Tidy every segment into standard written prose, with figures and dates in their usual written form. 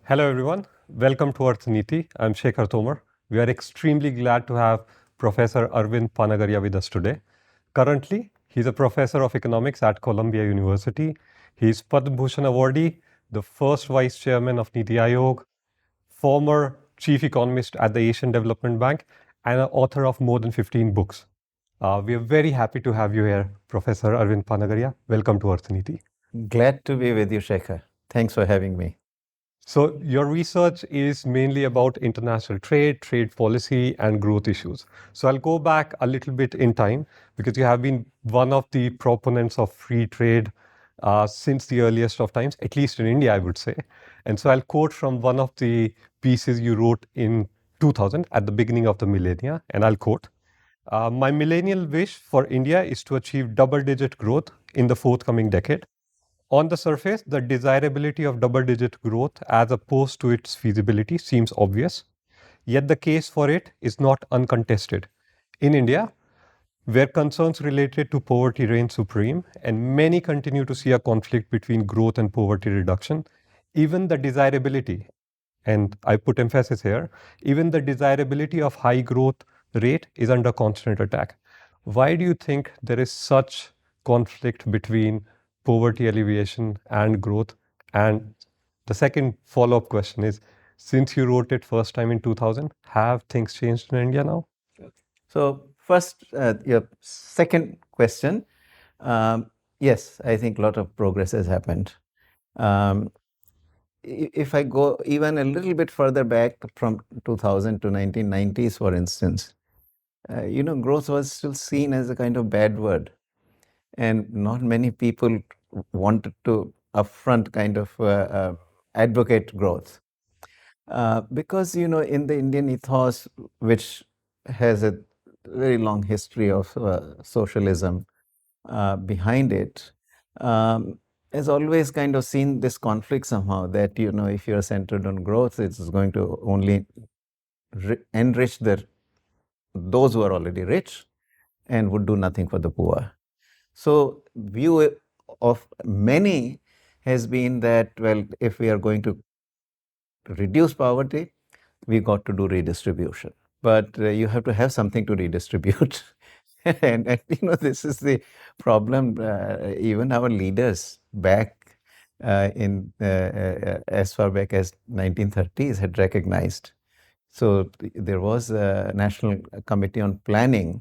Hello, everyone. Welcome to Arth Niti. I'm Shekhar Tomar. We are extremely glad to have Professor Arvind Panagariya with us today. Currently, he's a professor of economics at Columbia University. He's Padma Bhushan awardee, the first vice chairman of NITI Aayog, former chief economist at the Asian Development Bank, and an author of more than 15 books. We are very happy to have you here, Professor Arvind Panagariya. Welcome to Arth Niti. Glad to be with you, Shekhar. Thanks for having me. So, your research is mainly about international trade, trade policy, and growth issues. So, I'll go back a little bit in time because you have been one of the proponents of free trade since the earliest of times, at least in India, I would say. And so, I'll quote from one of the pieces you wrote in 2000 at the beginning of the millennia, and I'll quote. My millennial wish for India is to achieve double digit growth in the forthcoming decade. On the surface, the desirability of double digit growth as opposed to its feasibility seems obvious, yet the case for it is not uncontested. In India, where concerns related to poverty reign supreme, and many continue to see a conflict between growth and poverty reduction, even the desirability, and I put emphasis here, even the desirability of high growth rate is under constant attack. Why do you think there is such conflict between poverty alleviation and growth? And the second follow-up question is, since you wrote it first time in 2000, have things changed in India now? So, first, your second question. Yes, I think a lot of progress has happened. If I go even a little bit further back from 2000 to 1990s, for instance, growth was still seen as a kind of bad word. And not many people wanted to upfront kind of advocate growth. Because, in the Indian ethos, which has a very long history of socialism behind it, has always kind of seen this conflict somehow that, if you're centered on growth, it's going to only enrich those who are already rich and would do nothing for the poor. So, view of many has been that, well, if we are going to reduce poverty, we got to do redistribution. But you have to have something to redistribute. and this is the problem. Even our leaders back as far back as 1930s had recognized. So there was a National Committee on Planning,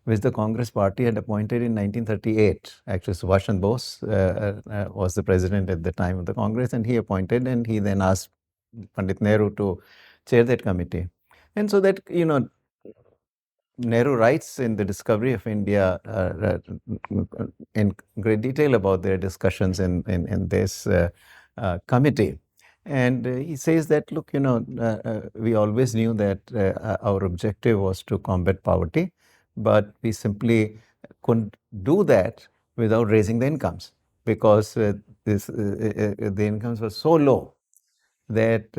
which the Congress Party had appointed in 1938. Actually, Subhash Chandra Bose was the president at the time of the Congress, and he appointed, and he then asked Pandit Nehru to chair that committee. And so that, Nehru writes in The Discovery of India in great detail about their discussions in this committee. And he says that, look, we always knew that our objective was to combat poverty, but we simply couldn't do that without raising the incomes, because the incomes were so low that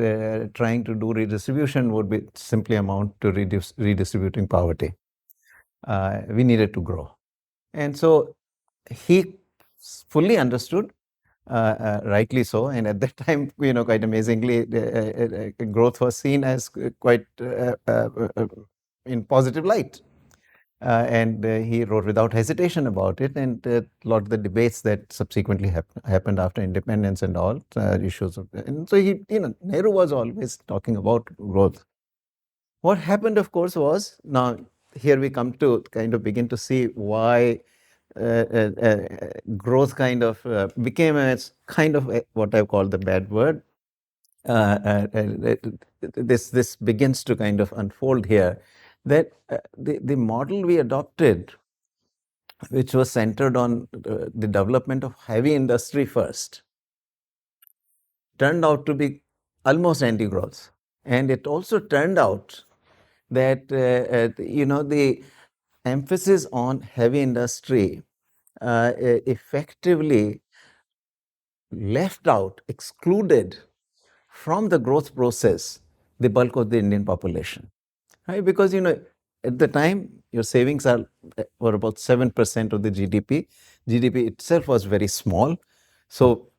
trying to do redistribution would be simply amount to redistributing poverty. We needed to grow. And so he fully understood, rightly so. And at that time, quite amazingly, growth was seen as quite in positive light. And he wrote without hesitation about it, and a lot of the debates that subsequently happened after independence and all issues. And so Nehru was always talking about growth. What happened, of course, was, now here we come to kind of begin to see why growth kind of became a kind of what I call the bad word. This begins to kind of unfold here, that the model we adopted, which was centered on the development of heavy industry first, turned out to be almost anti-growth. And it also turned out that, the emphasis on heavy industry effectively left out, excluded from the growth process the bulk of the Indian population. Right? Because, at the time, your savings were about 7% of the GDP. GDP itself was very small. So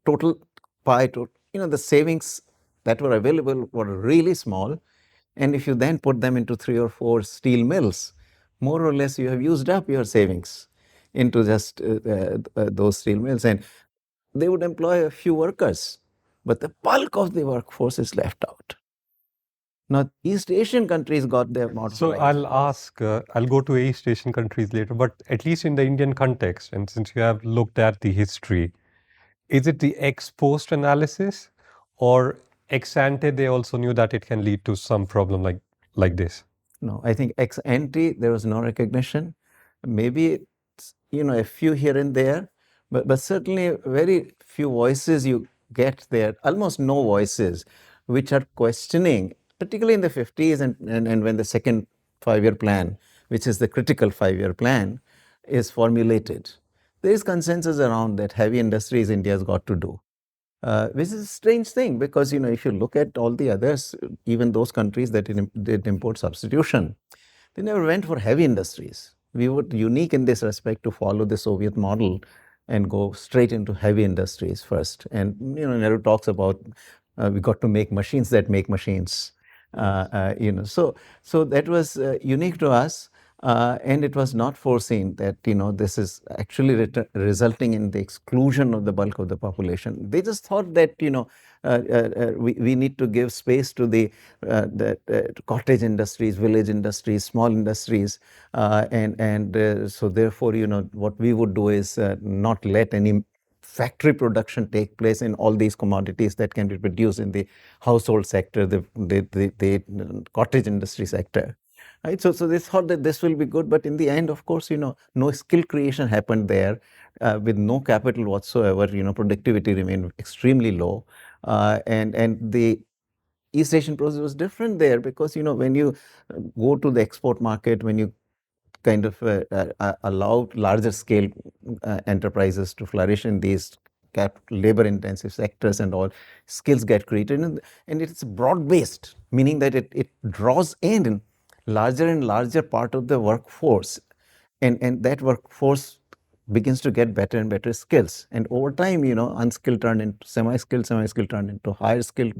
total pie, the savings that were available were really small. And if you then put them into 3 or 4 steel mills, more or less you have used up your savings into just those steel mills. And they would employ a few workers, but the bulk of the workforce is left out. Now, East Asian countries got their model So right. I'll go to East Asian countries later, but at least in the Indian context, and since you have looked at the history, is it the ex post analysis or ex ante they also knew that it can lead to some problem like this? No, I think ex ante, there was no recognition. Maybe it's, a few here and there, but certainly very few voices you get there, almost no voices, which are questioning, particularly in the 50s and when the second 5-year plan, which is the critical 5-year plan, is formulated. There is consensus around that heavy industries India's got to do. Which is a strange thing because if you look at all the others, even those countries that did import substitution, they never went for heavy industries. We were unique in this respect to follow the Soviet model and go straight into heavy industries first. And Nehru talks about we got to make machines that make machines. So that was unique to us. And it was not foreseen that this is actually resulting in the exclusion of the bulk of the population. They just thought that we need to give space to the cottage industries, village industries, small industries, and so therefore what we would do is not let any factory production take place in all these commodities that can be produced in the household sector, the cottage industry sector. Right, so they thought that this will be good, but in the end, of course, no skill creation happened there, with no capital whatsoever. Productivity remained extremely low, and the East Asian process was different there because when you go to the export market, when you kind of allow larger scale enterprises to flourish in these labor intensive sectors and all, skills get created, and it's broad based, meaning that it draws in larger and larger part of the workforce, and that workforce begins to get better and better skills, and over time unskilled turned into semi-skilled turned into higher skilled,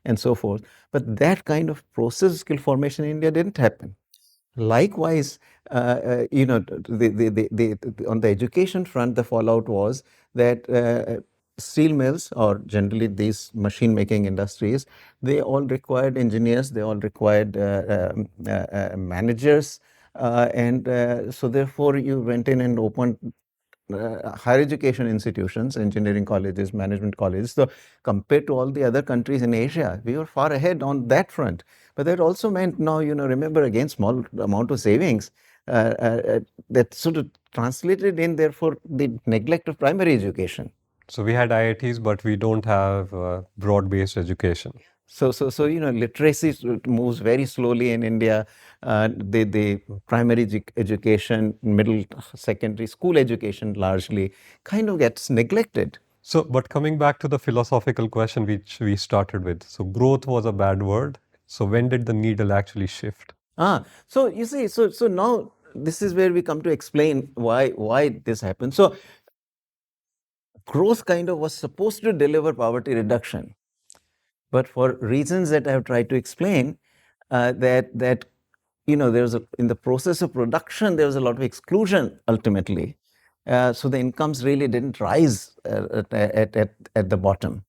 and so forth. But that kind of process of skill formation in India didn't happen. Likewise, on the education front, the fallout was that steel mills, or generally these machine making industries, they all required engineers, they all required managers, and so therefore you went in and opened higher education institutions, engineering colleges, management colleges. So compared to all the other countries in Asia, we were far ahead on that front. But that also meant now, remember again, small amount of savings that sort of translated in therefore the neglect of primary education. So we had IITs, but we don't have broad-based education. So literacy moves very slowly in India. The primary education, middle, secondary, school education largely kind of gets neglected. So, but coming back to the philosophical question which we started with, so growth was a bad word. So when did the needle actually shift? So you see, so now this is where we come to explain why this happened. So growth kind of was supposed to deliver poverty reduction, but for reasons that I have tried to explain, that there was in the process of production there was a lot of exclusion ultimately. So the incomes really didn't rise at the bottom,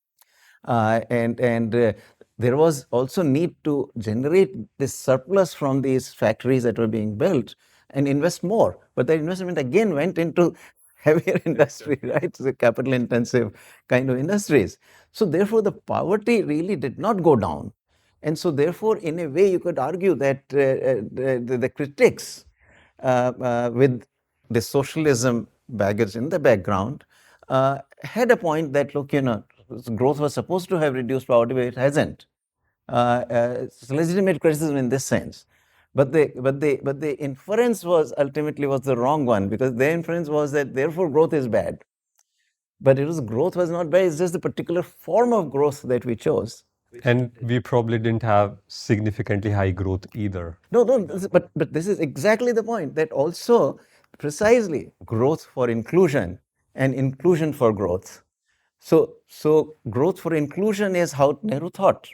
and there was also need to generate this surplus from these factories that were being built and invest more. But the investment again went into heavier industry, right? So capital intensive kind of industries. So therefore, the poverty really did not go down. And so therefore, in a way, you could argue that the critics with the socialism baggage in the background had a point that, look, growth was supposed to have reduced poverty, but it hasn't. It's legitimate criticism in this sense. But the inference was ultimately the wrong one, because their inference was that therefore growth is bad. But growth was not bad, it's just the particular form of growth that we chose. And we probably didn't have significantly high growth either. No, but this is exactly the point, that also precisely growth for inclusion and inclusion for growth. So growth for inclusion is how Nehru thought,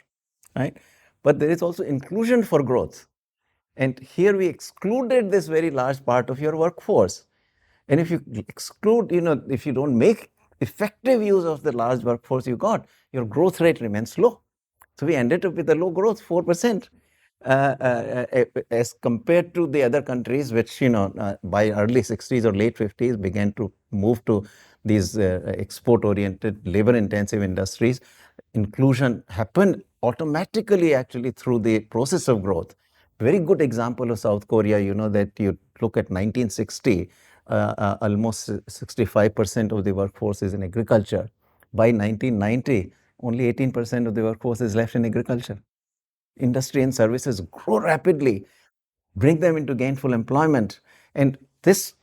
right? But there is also inclusion for growth. And here we excluded this very large part of your workforce. And if you exclude, if you don't make effective use of the large workforce you got, your growth rate remains low. So we ended up with a low growth, 4%, as compared to the other countries, which, by early 60s or late 50s began to move to these export-oriented, labor-intensive industries. Inclusion happened automatically, actually, through the process of growth. Very good example of South Korea, that you look at 1960, almost 65% of the workforce is in agriculture. By 1990, only 18% of the workforce is left in agriculture. Industry and services grow rapidly, bring them into gainful employment. And this,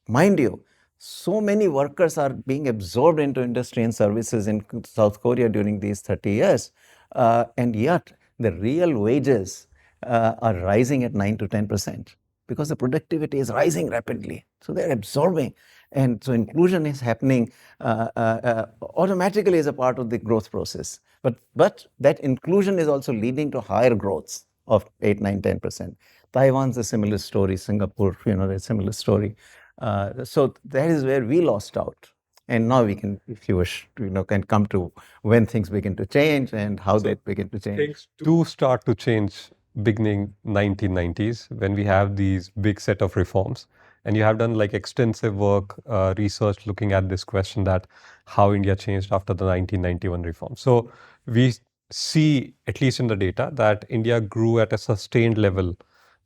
mind you, so many workers are being absorbed into industry and services in South Korea during these 30 years. And yet, the real wages are rising at 9 to 10% because the productivity is rising rapidly. So they're absorbing. And so inclusion is happening automatically as a part of the growth process. But that inclusion is also leading to higher growths of 8, 9, 10%. Taiwan's a similar story. Singapore, a similar story. So that is where we lost out. And now we can, if you wish, can come to when things begin to change and how they begin to change. Things do start to change beginning 1990s when we have these big set of reforms. And you have done like extensive work, research looking at this question that how India changed after the 1991 reform. So we see, at least in the data, that India grew at a sustained level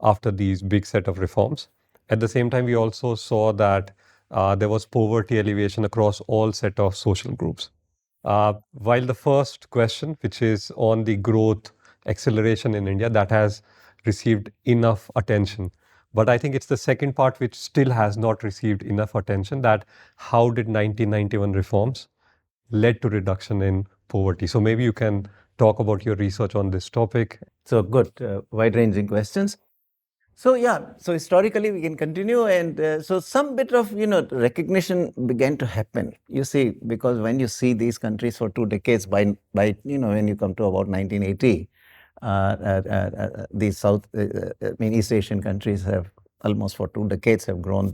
after these big set of reforms. At the same time, we also saw that there was poverty alleviation across all set of social groups. While the first question, which is on the growth acceleration in India, that has received enough attention. But I think it's the second part which still has not received enough attention, that how did 1991 reforms led to reduction in poverty? So maybe you can talk about your research on this topic. So good, wide-ranging questions. So so historically we can continue, and so some bit of recognition began to happen. You see, because when you see these countries for 2 decades, by when you come to about 1980, these East Asian countries have almost for 2 decades have grown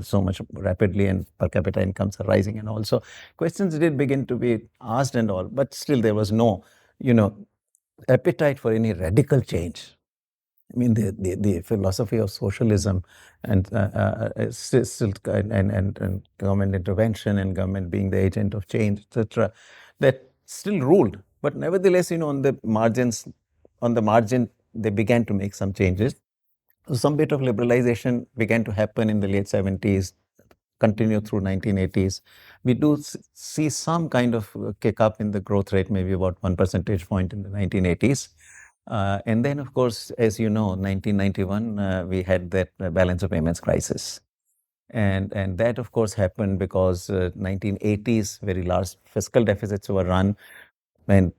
so much rapidly, and per capita incomes are rising, and also questions did begin to be asked and all, but still there was no appetite for any radical change. I mean, the philosophy of socialism and still and government intervention and government being the agent of change, etc., that still ruled. But nevertheless, on the margin, they began to make some changes. So some bit of liberalization began to happen in the late 70s, continued through 1980s. We do see some kind of kick up in the growth rate, maybe about 1 percentage point in the 1980s. And then, of course, as you know, 1991, we had that balance of payments crisis. And that, of course, happened because 1980s, very large fiscal deficits were run, and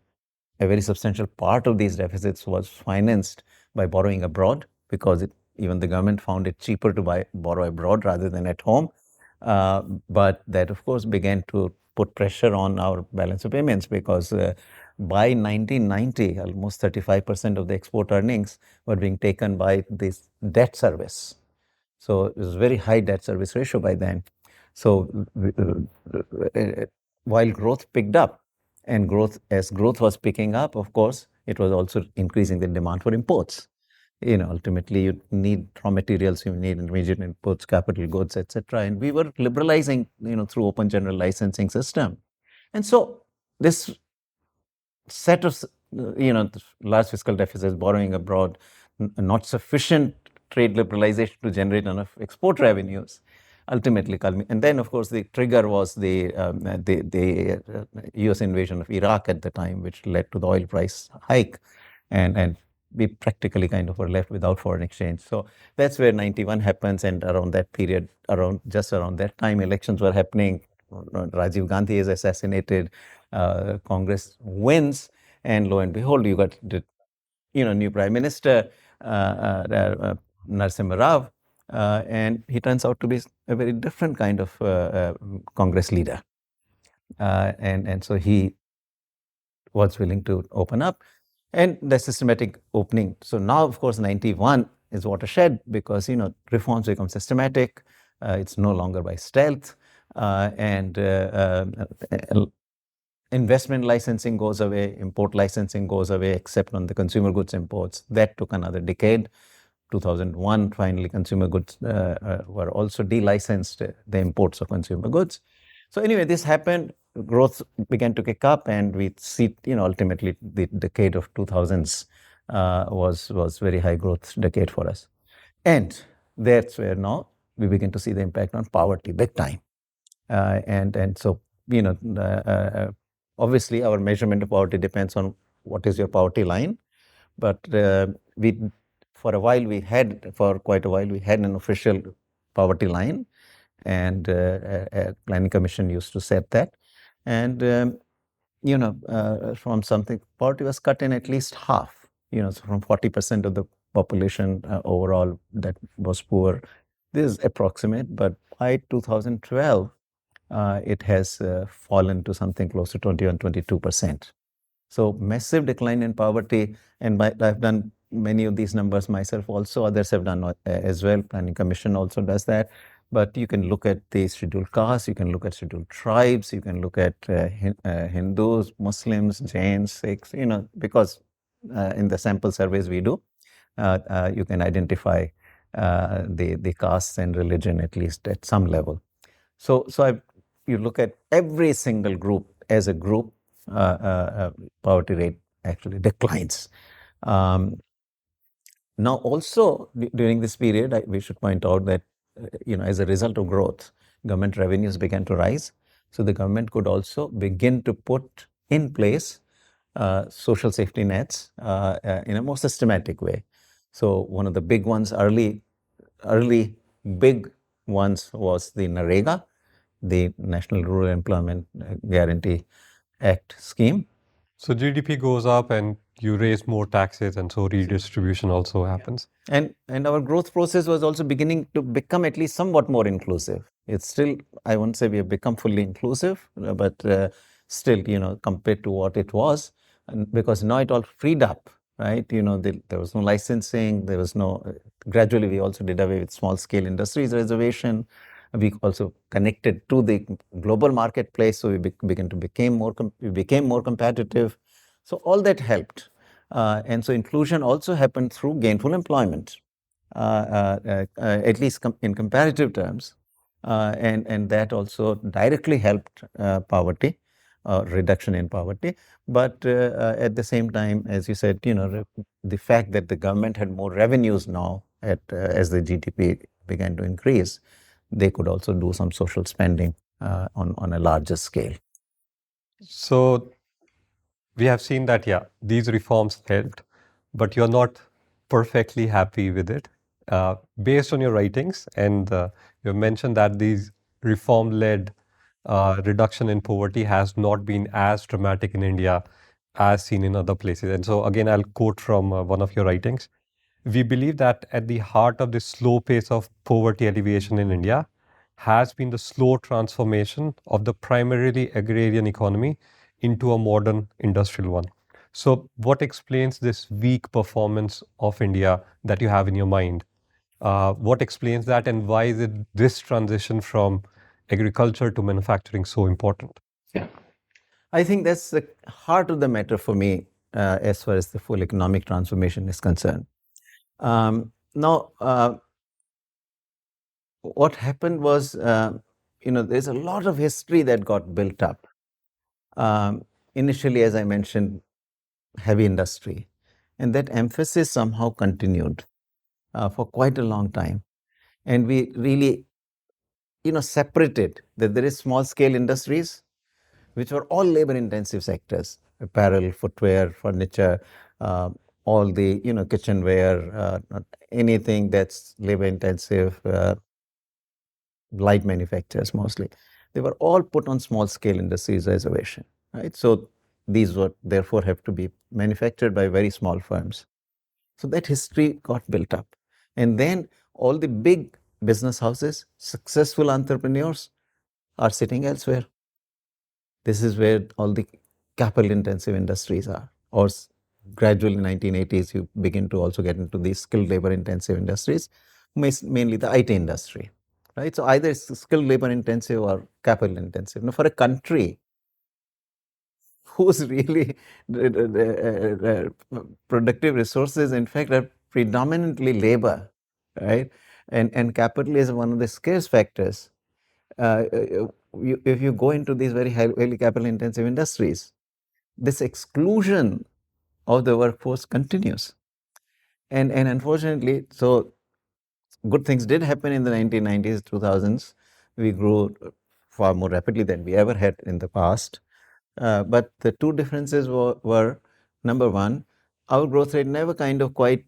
a very substantial part of these deficits was financed by borrowing abroad, because even the government found it cheaper to borrow abroad rather than at home. But that, of course, began to put pressure on our balance of payments, because by 1990, almost 35% of the export earnings were being taken by this debt service. So it was very high debt service ratio by then. So while growth picked up, and as growth was picking up, of course, it was also increasing the demand for imports. Ultimately, you need raw materials, you need immediate inputs, capital goods, etc. And we were liberalizing, through open general licensing system. And so this set of, large fiscal deficits, borrowing abroad, not sufficient trade liberalization to generate enough export revenues, ultimately, and then, of course, the trigger was the U.S. invasion of Iraq at the time, which led to the oil price hike, and we practically kind of were left without foreign exchange. So that's where 91 happens, and around that period, just around that time, elections were happening. Rajiv Gandhi is assassinated, Congress wins, and lo and behold, you got the new Prime Minister, Narasimha Rao, and he turns out to be a very different kind of Congress leader. And so he was willing to open up, and the systematic opening. So now, of course, 91 is watershed because, reforms become systematic. It's no longer by stealth. And investment licensing goes away, import licensing goes away, except on the consumer goods imports. That took another decade. 2001, finally, consumer goods were also delicensed, the imports of consumer goods. So anyway, this happened, growth began to kick up, and we see, ultimately the decade of 2000s was very high growth decade for us. And that's where now we begin to see the impact on poverty big time. And so, obviously our measurement of poverty depends on what is your poverty line. But we, for quite a while, we had an official poverty line, and Planning Commission used to set that. And from something, poverty was cut in at least half. So from 40% of the population overall that was poor. This is approximate, but by 2012, it has fallen to something close to 21, 22%. So massive decline in poverty, and I've done many of these numbers myself also, others have done as well, Planning Commission also does that. But you can look at the scheduled castes, you can look at scheduled tribes, you can look at Hindus, Muslims, Jains, Sikhs, because in the sample surveys we do, you can identify the castes and religion at least at some level. So you look at every single group as a group, poverty rate actually declines. Now also during this period, we should point out that, as a result of growth, government revenues began to rise. So the government could also begin to put in place social safety nets in a more systematic way. So one of the big ones, early big ones, was the NREGA, the National Rural Employment Guarantee Act scheme. So GDP goes up and you raise more taxes, and so redistribution also happens. And our growth process was also beginning to become at least somewhat more inclusive. It's still, I won't say we have become fully inclusive, but still, compared to what it was, and because now it all freed up, right? There was no licensing, there was no, gradually we also did away with small scale industries reservation. We also connected to the global marketplace, so we became more competitive. So all that helped. And so inclusion also happened through gainful employment, at least in comparative terms. And that also directly helped poverty, reduction in poverty. But at the same time, as you said, the fact that the government had more revenues now as the GDP began to increase, they could also do some social spending on a larger scale. So we have seen that, yeah, these reforms helped, but you're not perfectly happy with it. Based on your writings, and you mentioned that these reform-led reduction in poverty has not been as dramatic in India as seen in other places. And so again, I'll quote from one of your writings. We believe that at the heart of the slow pace of poverty alleviation in India has been the slow transformation of the primarily agrarian economy into a modern industrial one. So, what explains this weak performance of India that you have in your mind? What explains that, and why is it this transition from agriculture to manufacturing so important? I think that's the heart of the matter for me as far as the full economic transformation is concerned. Now, what happened was, there's a lot of history that got built up. Initially, as I mentioned, heavy industry, and that emphasis somehow continued for quite a long time. And we really, separated that there is small scale industries, which were all labor intensive sectors: apparel, footwear, furniture, all the, kitchenware, anything that's labor intensive, light manufacturers mostly. They were all put on small scale industries reservation, right? So these would therefore have to be manufactured by very small firms. So that history got built up. And then all the big business houses, successful entrepreneurs, are sitting elsewhere. This is where all the capital intensive industries are. Or gradually in 1980s, you begin to also get into these skilled labor intensive industries, mainly the IT industry, right? So either it's skilled labor intensive or capital intensive. Now, for a country whose really productive resources, in fact, are predominantly labor, right? And capital is one of the scarce factors. If you go into these very highly capital intensive industries, this exclusion of the workforce continues. And unfortunately, so good things did happen in the 1990s, 2000s. We grew far more rapidly than we ever had in the past. But the two differences were number one, our growth rate never kind of quite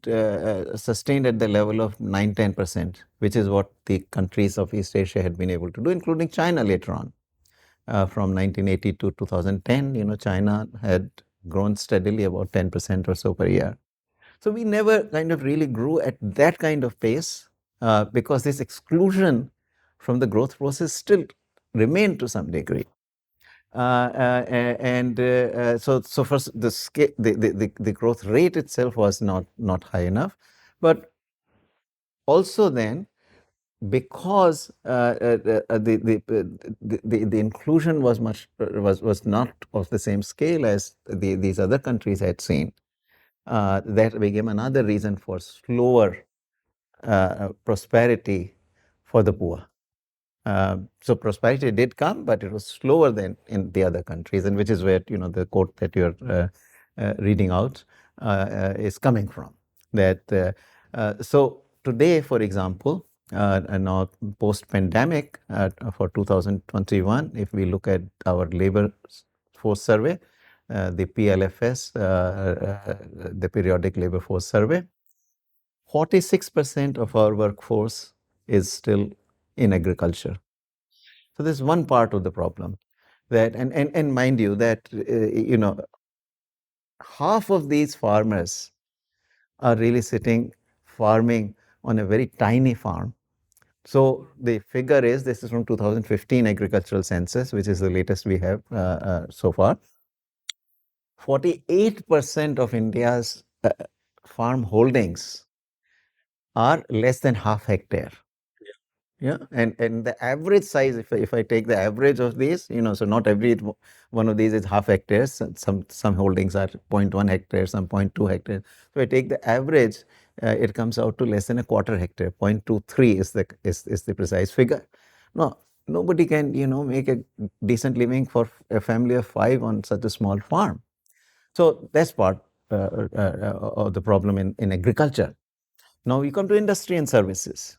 sustained at the level of 9-10%, which is what the countries of East Asia had been able to do, including China later on. From 1980 to 2010, China had grown steadily about 10% or so per year. So we never kind of really grew at that kind of pace because this exclusion from the growth process still remained to some degree. So first the growth rate itself was not high enough, but also then because the inclusion was not of the same scale as these other countries had seen, that became another reason for slower prosperity for the poor. So prosperity did come, but it was slower than in the other countries, and which is where the quote that you're reading out is coming from. That so today, for example, now post-pandemic for 2021, if we look at our labor force survey, the PLFS, the Periodic Labor Force Survey, 46% of our workforce is still in agriculture. So there's one part of the problem that, and mind you, that half of these farmers are really sitting farming on a very tiny farm. So the figure is, this is from 2015 agricultural census, which is the latest we have so far. 48% of India's farm holdings are less than half hectare. Yeah, and the average size, if I take the average of these, so not every one of these is half hectares. Some holdings are 0.1 hectare, some 0.2 hectare. So I take the average, it comes out to less than a quarter hectare. 0.23 is the precise figure. No, nobody can make a decent living for a family of 5 on such a small farm. So that's part of the problem in agriculture. Now we come to industry and services.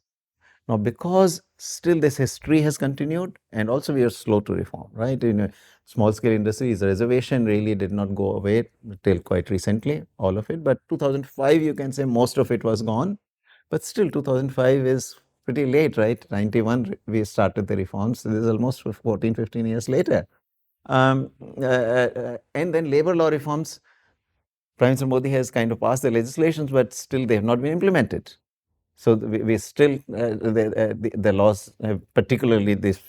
Now, because still this history has continued, and also we are slow to reform, right? In small scale industries, the reservation really did not go away till quite recently, all of it. But 2005, you can say most of it was gone. But still, 2005 is pretty late, right? 91, we started the reforms. So this is almost 14, 15 years later. And then labor law reforms, Prime Minister Modi has kind of passed the legislations, but still they have not been implemented. So we still, the laws, particularly this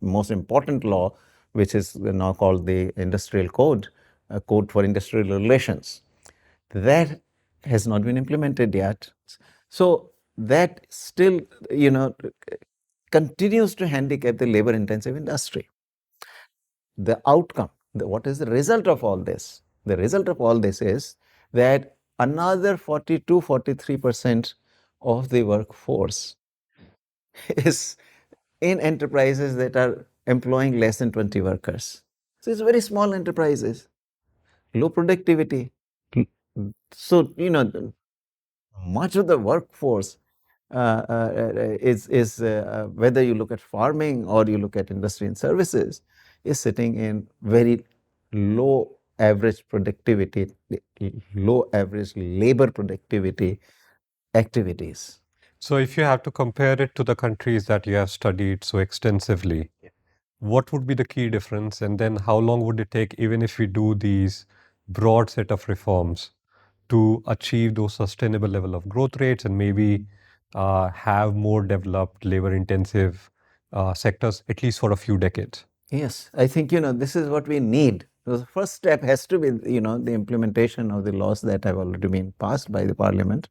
most important law, which is now called the Industrial Code, Code for Industrial Relations, that has not been implemented yet. So that still, continues to handicap the labor intensive industry. The outcome, what is the result of all this? The result of all this is that another 42-43% of the workforce is in enterprises that are employing less than 20 workers. So it's very small enterprises, low productivity. So, much of the workforce is whether you look at farming or you look at industry and services, is sitting in very low average productivity, low average labor productivity activities. So, if you have to compare it to the countries that you have studied so extensively, what would be the key difference? And then how long would it take, even if we do these broad set of reforms, to achieve those sustainable level of growth rates and maybe have more developed labor intensive sectors, at least for a few decades? Yes, I think, this is what we need. So the first step has to be, the implementation of the laws that have already been passed by the parliament.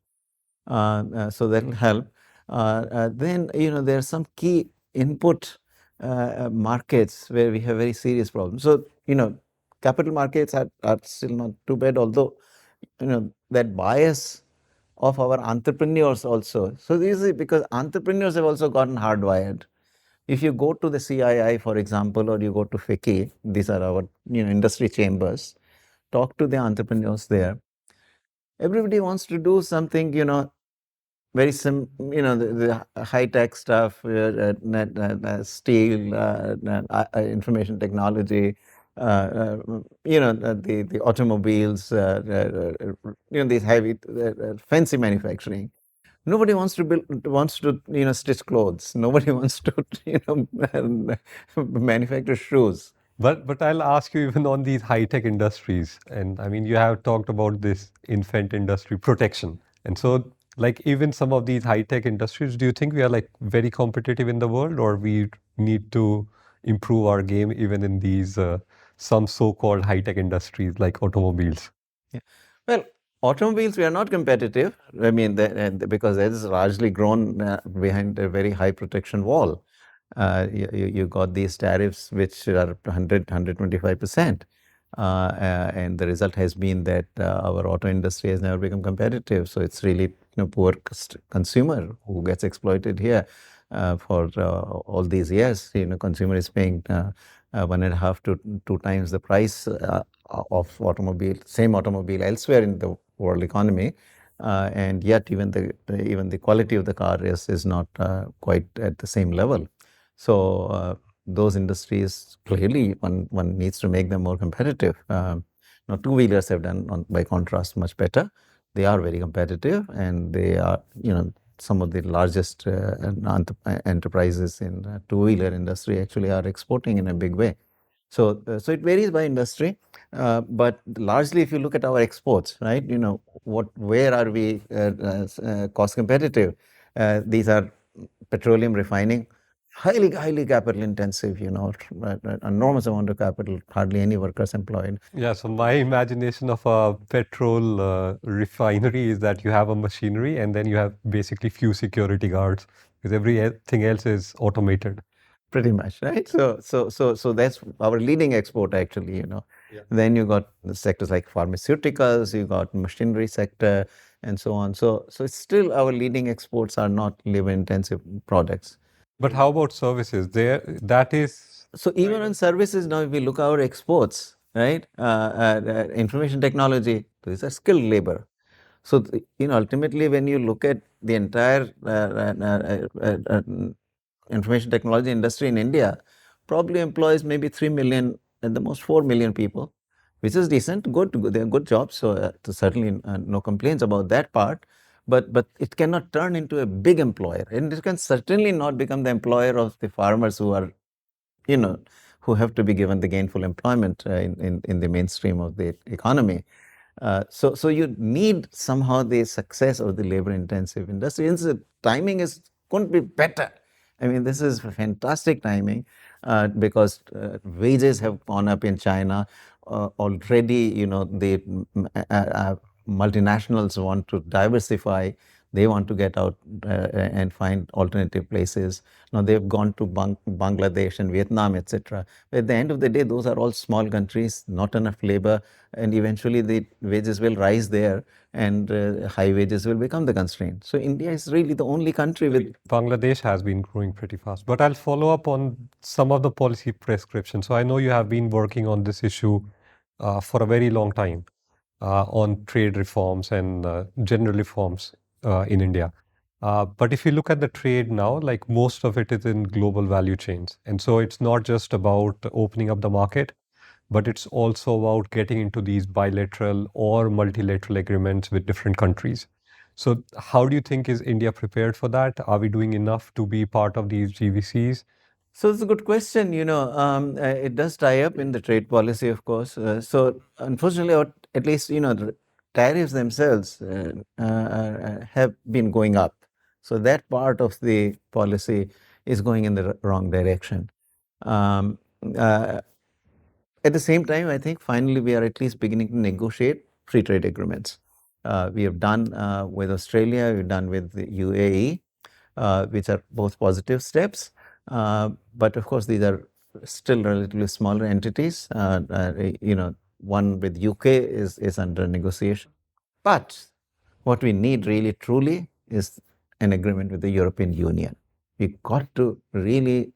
So that will help. Then, there are some key input markets where we have very serious problems. So, capital markets are still not too bad, although, that bias of our entrepreneurs also. So this is because entrepreneurs have also gotten hardwired. If you go to the CII, for example, or you go to FICCI, these are our industry chambers, talk to the entrepreneurs there. Everybody wants to do something, very the high tech stuff, steel, information technology, the automobiles, these heavy, fancy manufacturing. Nobody wants to stitch clothes. Nobody wants to manufacture shoes. But I'll ask you even on these high tech industries, and I mean you have talked about this infant industry protection, and so like even some of these high tech industries, do you think we are like very competitive in the world, or we need to improve our game even in these some so-called high tech industries like automobiles? Yeah. Well, automobiles, we are not competitive. I mean, because that is largely grown behind a very high protection wall. You got these tariffs which are 125%. And the result has been that our auto industry has never become competitive. So it's really poor consumer who gets exploited here for all these years. Consumer is paying 1.5 to 2 times the price of same automobile elsewhere in the world economy. And yet even the quality of the car is not quite at the same level. So those industries, clearly one needs to make them more competitive. Now two-wheelers have done, by contrast, much better. They are very competitive, and they are some of the largest enterprises in two-wheeler industry actually are exporting in a big way. So it varies by industry, but largely, if you look at our exports, right? Where are we cost competitive? These are petroleum refining, highly capital intensive. Enormous amount of capital, hardly any workers employed. Yeah, so my imagination of a petrol refinery is that you have a machinery and then you have basically few security guards because everything else is automated. Pretty much, right? So that's our leading export actually. Yeah. Then you got the sectors like pharmaceuticals, you got machinery sector, and so on. So it's still our leading exports are not labor intensive products. But how about services? There, that is So even on services now, if we look at our exports, right? Information technology, these are skilled labor. So ultimately, when you look at the entire information technology industry in India, probably employs maybe 3 million, at the most 4 million people, which is decent, good. They're good jobs. So certainly no complaints about that part. But it cannot turn into a big employer, and it can certainly not become the employer of the farmers who are you know, who have to be given the gainful employment in the mainstream of the economy. So you need somehow the success of the labor-intensive industry. And the timing couldn't be better. I mean, this is fantastic timing because wages have gone up in China already. The multinationals want to diversify. They want to get out and find alternative places. Now they've gone to Bangladesh and Vietnam, etc. At the end of the day, those are all small countries, not enough labor, and eventually the wages will rise there, and high wages will become the constraint. So India is really the only country with. Bangladesh has been growing pretty fast. But I'll follow up on some of the policy prescriptions. So I know you have been working on this issue for a very long time on trade reforms and general reforms in India. But if you look at the trade now, like most of it is in global value chains. And so it's not just about opening up the market, but it's also about getting into these bilateral or multilateral agreements with different countries. So how do you think is India prepared for that? Are we doing enough to be part of these GVCs? So it's a good question. It does tie up in the trade policy, of course. So unfortunately, or at least the tariffs themselves have been going up. So that part of the policy is going in the wrong direction. Um, uh, at the same time, I think finally we are at least beginning to negotiate free trade agreements. We have done with Australia, we've done with the UAE, which are both positive steps. But of course, these are still relatively smaller entities. One with UK is under negotiation. But what we need really truly is an agreement with the European Union. We got to really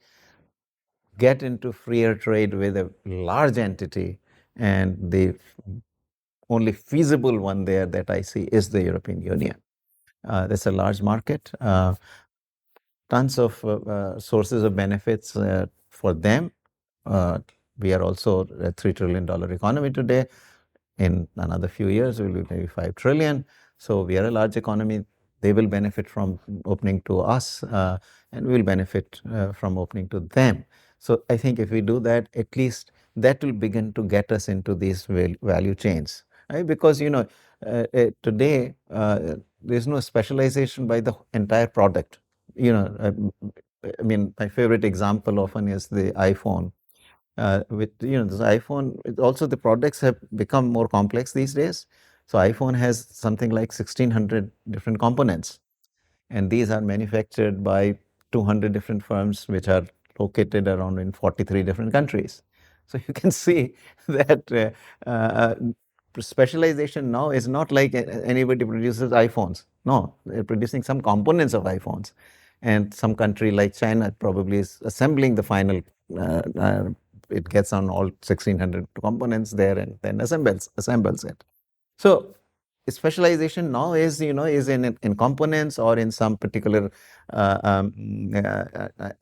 get into freer trade with a large entity, and the only feasible one there that I see is the European Union. That's a large market, tons of sources of benefits for them. We are also a $3 trillion economy today. In another few years, we will be maybe 5 trillion. So we are a large economy. They will benefit from opening to us, and we will benefit from opening to them. So I think if we do that, at least that will begin to get us into these value chains, right? Because today there's no specialization by the entire product. I mean, my favorite example often is the iPhone. With this iPhone, also the products have become more complex these days. So iPhone has something like 1,600 different components, and these are manufactured by 200 different firms, which are located around in 43 different countries. So you can see that specialization now is not like anybody produces iPhones. No, they're producing some components of iPhones, and some country like China probably is assembling the final. It gets on all 1,600 components there and then assembles it. So specialization now is in components or in some particular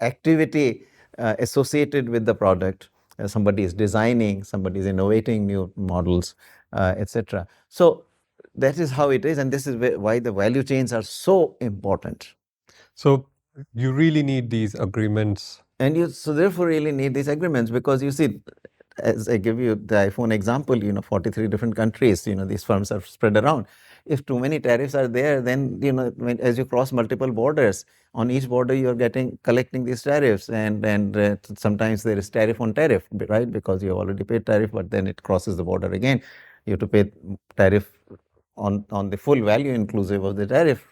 activity associated with the product. Somebody is designing, somebody is innovating new models, etc. So that is how it is, and this is why the value chains are so important. So you really need these agreements. And you so therefore really need these agreements, because you see, as I give you the iPhone example, 43 different countries, these firms are spread around. If too many tariffs are there, then, as you cross multiple borders, on each border you are collecting these tariffs, and sometimes there is tariff on tariff, right? Because you have already paid tariff, but then it crosses the border again. You have to pay tariff on the full value inclusive of the tariff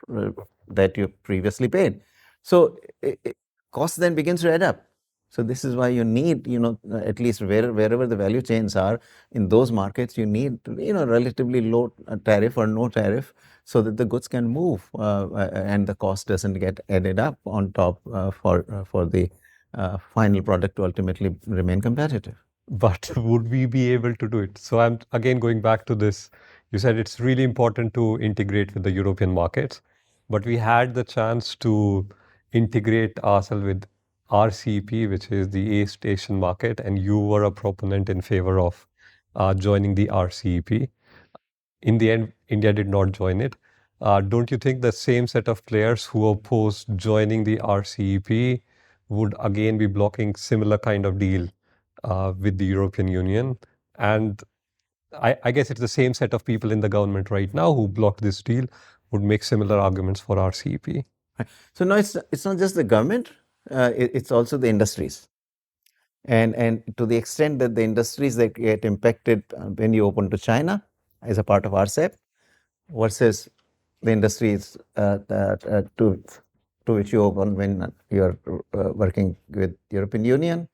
that you previously paid. So cost then begins to add up. So this is why you need, at least wherever the value chains are in those markets, you need, relatively low tariff or no tariff, so that the goods can move and the cost doesn't get added up on top for the final product to ultimately remain competitive. But would we be able to do it? So I'm again going back to this. You said it's really important to integrate with the European markets, but we had the chance to integrate ourselves with RCEP, which is the East Asian market, and you were a proponent in favor of joining the RCEP. In the end, India did not join it. Don't you think the same set of players who opposed joining the RCEP would again be blocking similar kind of deal with the European Union? And I guess it's the same set of people in the government right now who blocked this deal would make similar arguments for RCEP. So no, it's not just the government, it's also the industries. And to the extent that the industries that get impacted when you open to China as a part of RCEP versus the industries to which you open when you're working with European Union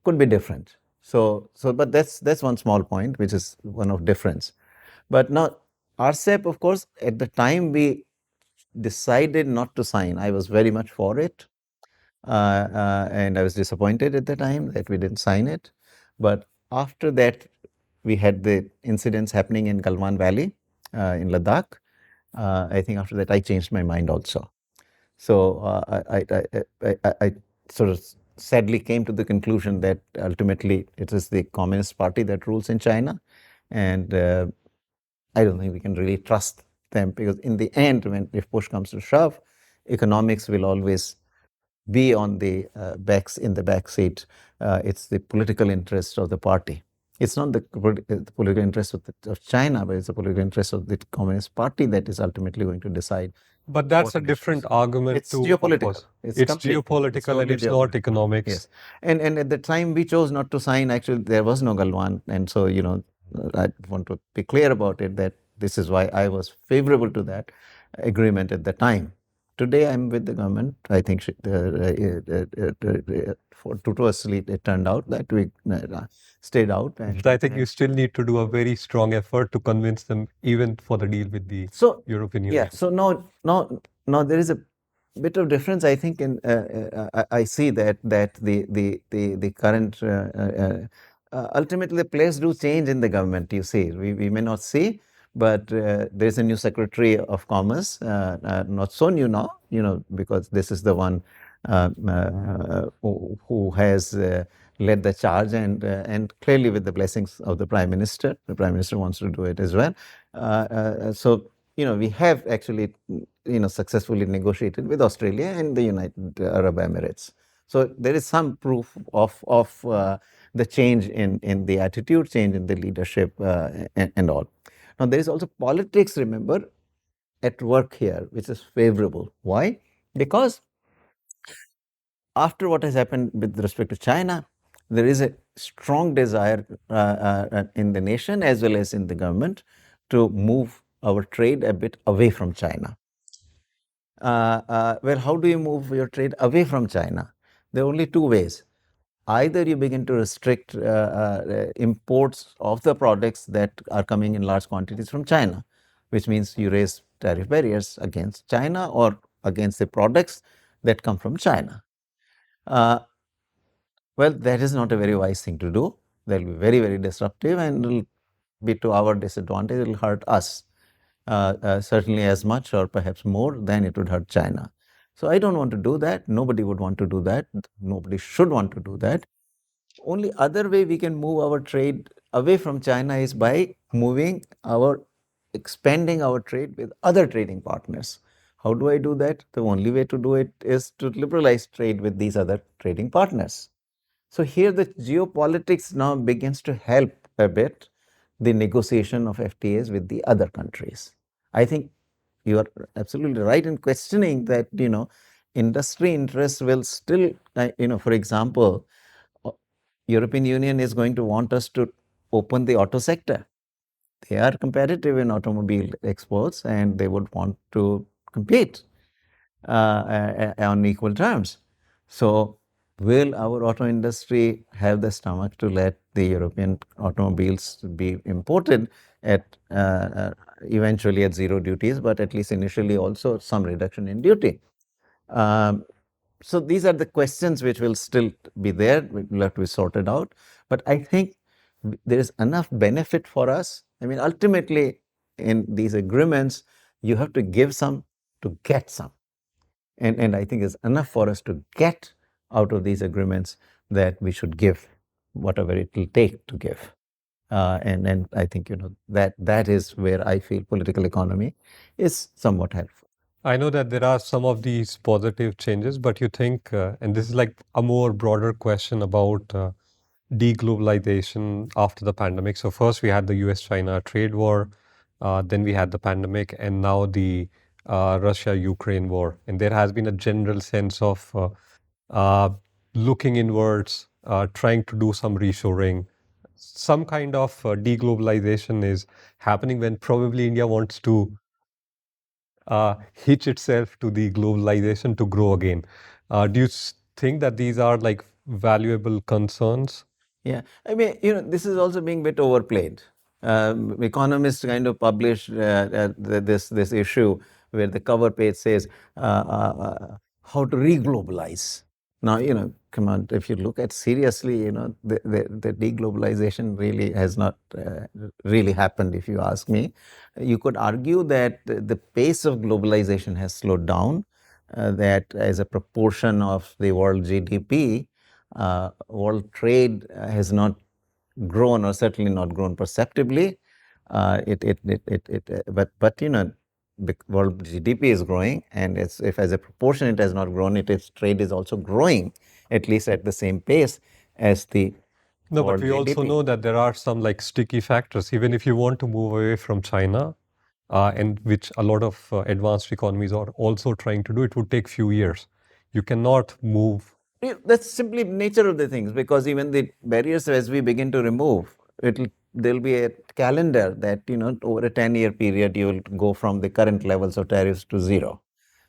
could be different. But that's one small point, which is one of difference. But now RCEP, of course, at the time we decided not to sign, I was very much for it. And I was disappointed at the time that we didn't sign it. But after that, we had the incidents happening in Galwan Valley in Ladakh. I think after that, I changed my mind also. So I sort of sadly came to the conclusion that ultimately it is the Communist Party that rules in China. And I don't think we can really trust them, because in the end, if push comes to shove, economics will always be on the in the back seat. It's the political interest of the party. It's not the political interest of China, but it's the political interest of the Communist Party that is ultimately going to decide But that's a important different issues. argument It's to geopolitical. oppose. It's It's completely. It's geopolitical and totally it's not geopolitical. economics. Yes, and at the time we chose not to sign. Actually, there was no Galwan, and so I want to be clear about it that this is why I was favorable to that agreement at the time. Today, I'm with the government. I think fortuitously it turned out that we stayed out. But I think you still need to do a very strong effort to convince them, even for the deal with the So European yeah, Union. so now there is a bit of difference. I think in I see that the current ultimately the players do change in the government. You see, we may not see, but there is a new Secretary of Commerce, not so new now, because this is the one who has led the charge, and clearly with the blessings of the Prime Minister. The Prime Minister wants to do it as well. So we have actually successfully negotiated with Australia and the United Arab Emirates. So there is some proof of the change in the attitude, change in the leadership, and all. Now there is also politics, remember, at work here, which is favorable. Why? Because after what has happened with respect to China, there is a strong desire in the nation as well as in the government to move our trade a bit away from China. Well, how do you move your trade away from China? There are only two ways. Either you begin to restrict imports of the products that are coming in large quantities from China, which means you raise tariff barriers against China or against the products that come from China. Well, that is not a very wise thing to do. That will be very, very disruptive and will be to our disadvantage. It will hurt us certainly as much or perhaps more than it would hurt China. So I don't want to do that. Nobody would want to do that. Nobody should want to do that. Only other way we can move our trade away from China is by expanding our trade with other trading partners. How do I do that? The only way to do it is to liberalize trade with these other trading partners. So here the geopolitics now begins to help a bit the negotiation of FTAs with the other countries. I think you are absolutely right in questioning that, industry interests will still, for example, European Union is going to want us to open the auto sector. They are competitive in automobile exports and they would want to compete on equal terms. So, will our auto industry have the stomach to let the European automobiles be imported at eventually at zero duties, but at least initially also some reduction in duty? So these are the questions which will still be there, will have to be sorted out. But I think there is enough benefit for us. I mean, ultimately, in these agreements, you have to give some to get some. And I think it's enough for us to get out of these agreements that we should give whatever it will take to give. And I think that is where I feel political economy is somewhat helpful. I know that there are some of these positive changes, but you think, and this is like a more broader question about deglobalization after the pandemic. So first we had the US-China trade war, then we had the pandemic, and now the Russia-Ukraine war. And there has been a general sense of looking inwards, trying to do some reshoring. Some kind of deglobalization is happening when probably India wants to hitch itself to the globalization to grow again. Do you think that these are like valuable concerns? Yeah, I mean, this is also being a bit overplayed. Economists kind of publish this issue where the cover page says how to re-globalize. Now, come on, if you look at seriously, the deglobalization really has not really happened, if you ask me. You could argue that the pace of globalization has slowed down, that as a proportion of the world GDP, world trade has not grown or certainly not grown perceptibly. But world GDP is growing, and if as a proportion it has not grown, its trade is also growing at least at the same pace as the No, but world we also GDP. know that there are some like sticky factors. Even if you want to move away from China, and which a lot of advanced economies are also trying to do, it would take few years. You cannot move. That's simply nature of the things, because even the barriers, as we begin to remove, there'll be a calendar that, over a 10-year period, you will go from the current levels of tariffs to zero.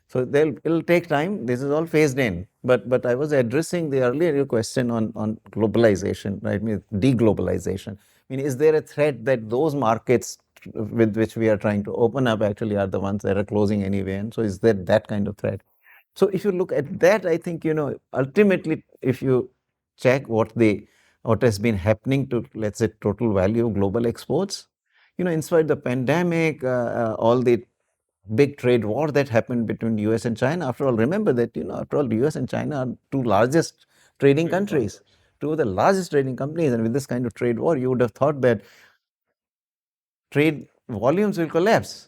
So it'll take time. This is all phased in. But I was addressing the earlier question on globalization, right? I mean, deglobalization. I mean, is there a threat that those markets with which we are trying to open up actually are the ones that are closing anyway? And so is there that kind of threat? So if you look at that, I think, ultimately, if you check what has been happening to, let's say, total value of global exports, in spite of the pandemic, all the big trade war that happened between US and China. After all, remember that, after all, US and China are two largest trading countries, two of the largest trading companies. And with this kind of trade war, you would have thought that trade volumes will collapse,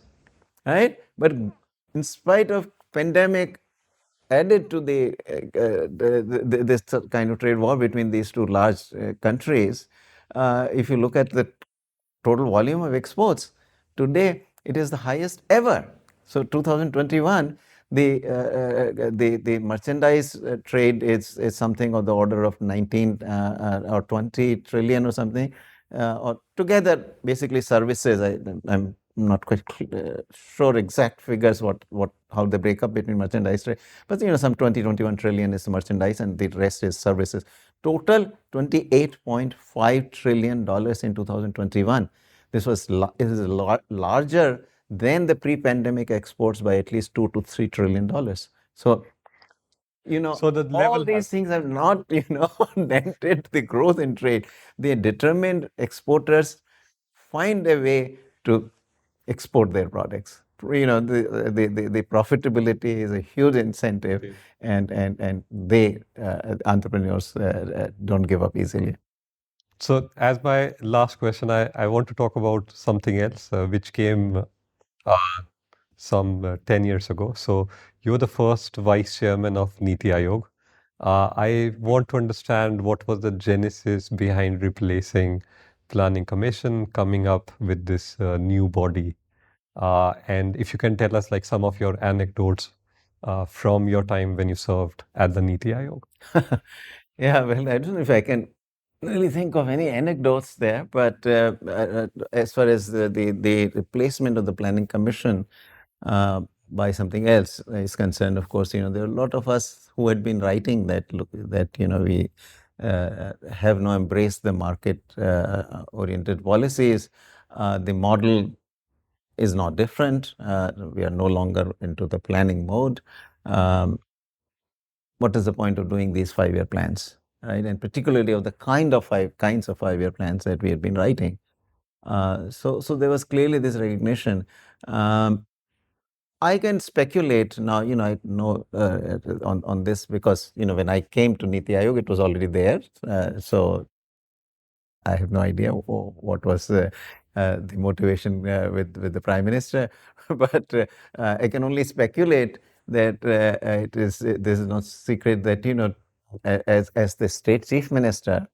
right? But in spite of pandemic added to this kind of trade war between these two large countries, if you look at the total volume of exports, today it is the highest ever. So 2021, the merchandise trade is something of the order of 19 or 20 trillion or something. Or together, basically services. I'm not quite sure exact figures how they break up between merchandise trade, but some 21 trillion is merchandise and the rest is services. Total $28.5 trillion in 2021. This is larger than the pre-pandemic exports by at least $2 to $3 trillion. So, So the all level these has, things have not, dented the growth in trade. They determined exporters find a way to export their products. The profitability is a huge incentive, and they entrepreneurs don't give up easily. so as my last question, I want to talk about something else, which came some 10 years ago. So you're the first vice chairman of NITI Aayog. I want to understand what was the genesis behind replacing Planning Commission, coming up with this new body. And if you can tell us like some of your anecdotes from your time when you served at the NITI Aayog. Yeah, well, I don't know if I can really think of any anecdotes there, but as far as the replacement of the Planning Commission by something else is concerned, of course, there are a lot of us who had been writing that we have now embraced the market oriented policies. The model is not different. We are no longer into the planning mode. Um, what is the point of doing these 5-year plans, right? And particularly of the kinds of 5-year plans that we have been writing. So there was clearly this recognition. I can speculate now. I know on this because when I came to NITI Aayog, it was already there. So I have no idea what was the motivation with the Prime Minister, but I can only speculate that this is not secret that as the state chief minister,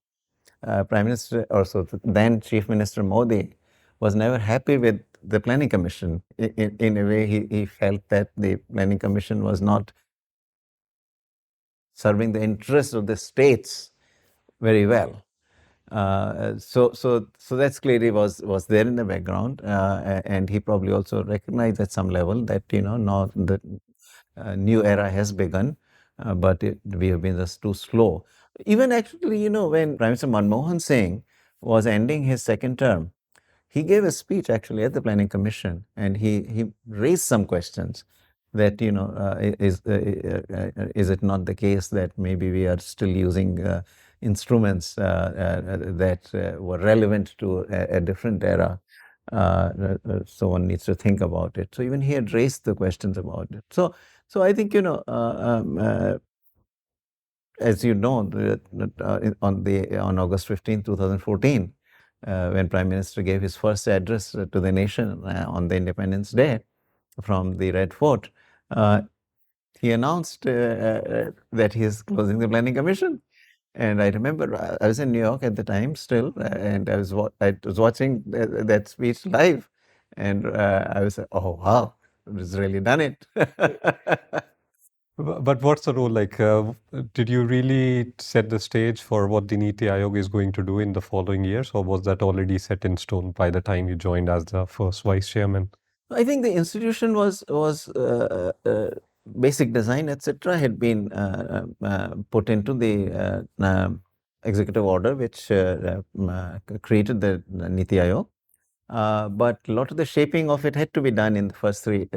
Prime Minister, also then Chief Minister Modi, was never happy with the Planning Commission. In a way, he felt that the Planning Commission was not serving the interests of the states very well. So that's clearly was there in the background, and he probably also recognized at some level that now the new era has begun, but we have been just too slow. Even actually, when Prime Minister Manmohan Singh was ending his second term, he gave a speech actually at the Planning Commission, and he raised some questions that is it not the case that maybe we are still using instruments that were relevant to a different era. So one needs to think about it. So even he had raised the questions about it. So I think as you know, on August 15, 2014, when Prime Minister gave his first address to the nation on the Independence Day from the Red Fort, he announced that he is closing the Planning Commission. And I remember I was in New York at the time still, and I was watching that speech live. And I was like, oh, wow, it's really done it. But what's the role like? Did you really set the stage for what the NITI Aayog is going to do in the following years, or was that already set in stone by the time you joined as the first vice chairman? I think the institution was basic design, etc., had been put into the executive order, which created the NITI Aayog. But a lot of the shaping of it had to be done in the first three,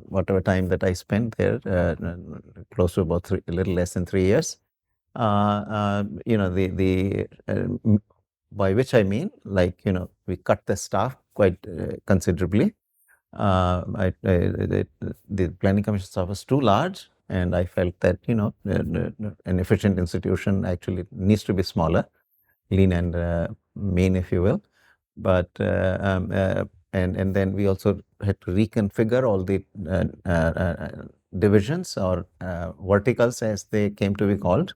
whatever time that I spent there, close to about a little less than 3 years. By which I mean, like, we cut the staff quite considerably. The planning commission staff was too large, and I felt that an efficient institution actually needs to be smaller, lean and mean, if you will. But and then we also had to reconfigure all the divisions or verticals, as they came to be called,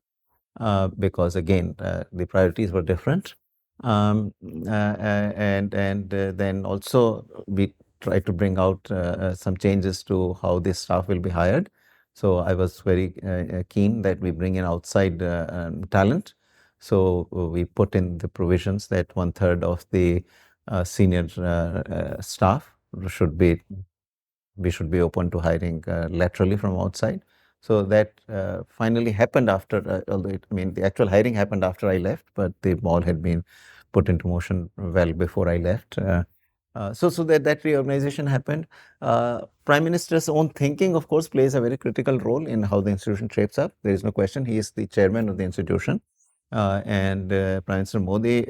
because again the priorities were different. And then also we tried to bring out some changes to how this staff will be hired. So I was very keen that we bring in outside talent. So we put in the provisions that 1/3 of the senior staff should be we should be open to hiring laterally from outside. So that finally happened after, although the actual hiring happened after I left, but the ball had been put into motion well before I left. So that reorganization happened. Prime Minister's own thinking, of course, plays a very critical role in how the institution shapes up. There is no question. He is the chairman of the institution. And Prime Minister Modi,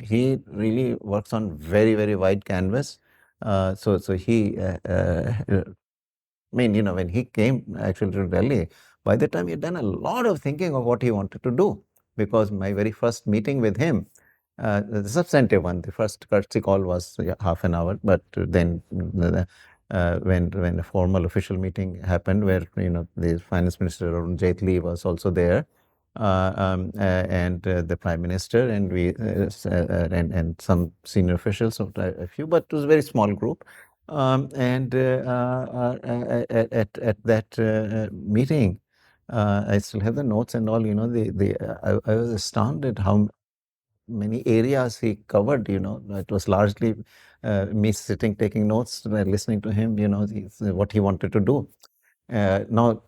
he really works on very, very wide canvas. So he, when he came actually to Delhi, by the time he had done a lot of thinking of what he wanted to do, because my very first meeting with him, the substantive one, the first courtesy call was half an hour, but then when a formal official meeting happened, where the finance minister Arun Jaitley was also there, and the prime minister, and we and some senior officials, a few, but it was a very small group. And at that meeting, I still have the notes and all. I was astounded how many areas he covered. It was largely me sitting taking notes, listening to him. What he wanted to do. Now,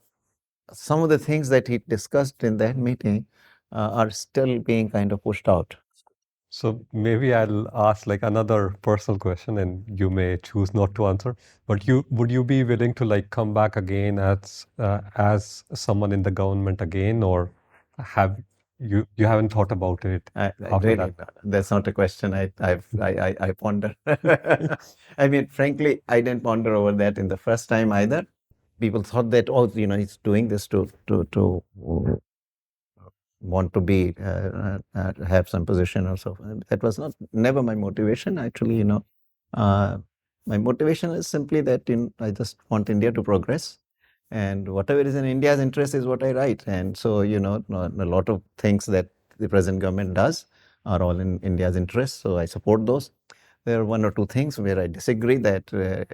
some of the things that he discussed in that meeting are still being kind of pushed out. So maybe I'll ask like another personal question, and you may choose not to answer. But would you be willing to like come back again as someone in the government again, or have you haven't thought about it after Really, that? that's not a question I ponder. Frankly, I didn't ponder over that in the first time either. People thought that, oh, he's doing this to want to be have some position or so. That was never my motivation. Actually, my motivation is simply that I just want India to progress, and whatever is in India's interest is what I write. And so, a lot of things that the present government does are all in India's interest. So I support those. There are one or two things where I disagree that, the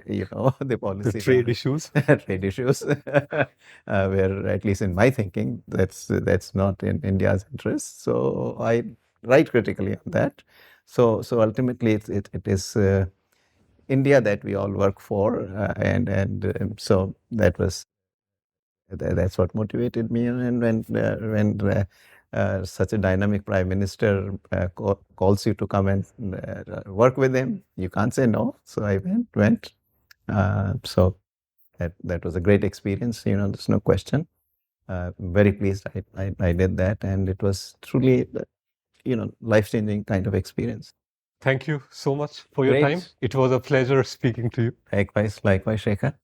policy. The trade issues. Trade issues, where at least in my thinking, that's not in India's interest. So I write critically on that. So ultimately, it is India that we all work for, and so that's what motivated me. And when such a dynamic prime minister calls you to come and work with him, you can't say no. So I went. So that was a great experience. There's no question. Very pleased I did that, and it was truly life-changing kind of experience. Thank you so much for your time. Great. It was a pleasure speaking to you. Likewise, Shekhar.